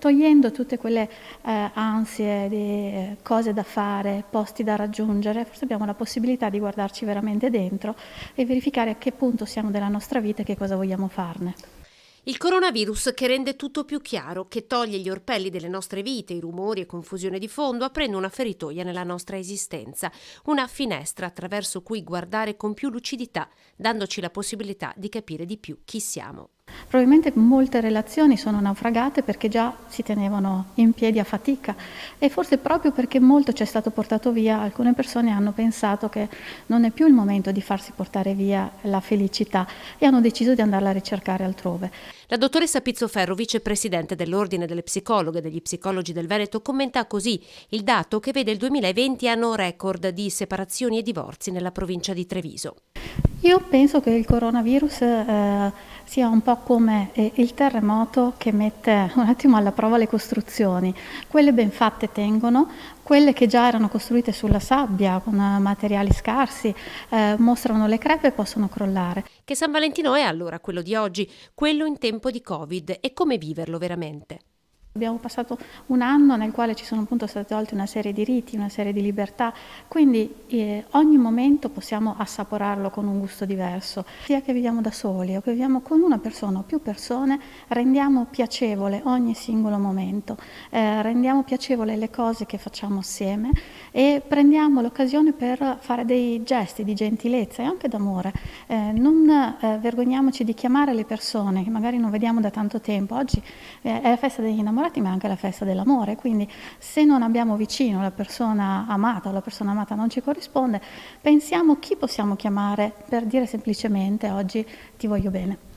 togliendo tutte quelle ansie di cose da fare, posti da raggiungere, forse abbiamo la possibilità di guardarci veramente dentro e verificare a che punto siamo della nostra vita e che cosa vogliamo farne. Il coronavirus che rende tutto più chiaro, che toglie gli orpelli delle nostre vite, i rumori e confusione di fondo, aprendo una feritoia nella nostra esistenza, una finestra attraverso cui guardare con più lucidità, dandoci la possibilità di capire di più chi siamo. Probabilmente molte relazioni sono naufragate perché già si tenevano in piedi a fatica e forse proprio perché molto ci è stato portato via, alcune persone hanno pensato che non è più il momento di farsi portare via la felicità e hanno deciso di andarla a ricercare altrove. La dottoressa Pizzoferro, vicepresidente dell'Ordine delle Psicologhe e degli Psicologi del Veneto, commenta così il dato che vede il 2020 anno record di separazioni e divorzi nella provincia di Treviso. Io penso che il coronavirus sia un po' come il terremoto che mette un attimo alla prova le costruzioni. Quelle ben fatte tengono, quelle che già erano costruite sulla sabbia con materiali scarsi mostrano le crepe e possono crollare. Che San Valentino è allora quello di oggi, quello in tempo di Covid, e come viverlo veramente? Abbiamo passato un anno nel quale ci sono appunto state tolte una serie di riti, una serie di libertà, quindi ogni momento possiamo assaporarlo con un gusto diverso. Sia che viviamo da soli o che viviamo con una persona o più persone, rendiamo piacevole ogni singolo momento, rendiamo piacevole le cose che facciamo assieme e prendiamo l'occasione per fare dei gesti di gentilezza e anche d'amore. Non vergogniamoci di chiamare le persone che magari non vediamo da tanto tempo. Oggi è la festa degli innamorati, ma è anche la festa dell'amore, quindi se non abbiamo vicino la persona amata o la persona amata non ci corrisponde, pensiamo chi possiamo chiamare per dire semplicemente oggi ti voglio bene.